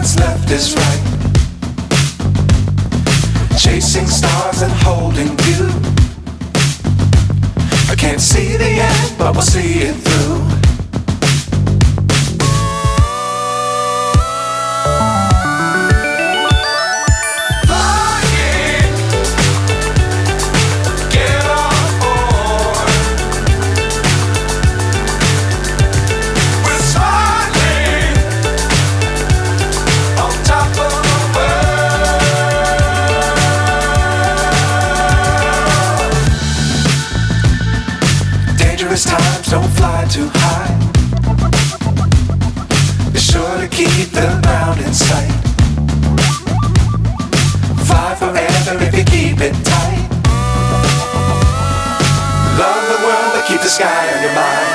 what's left is right. Chasing stars and holding you. I can't see the end, but we'll see it through. Times don't fly too high. Be sure to keep the ground in sight. Fly forever if you keep it tight. Love the world but keep the sky on your mind.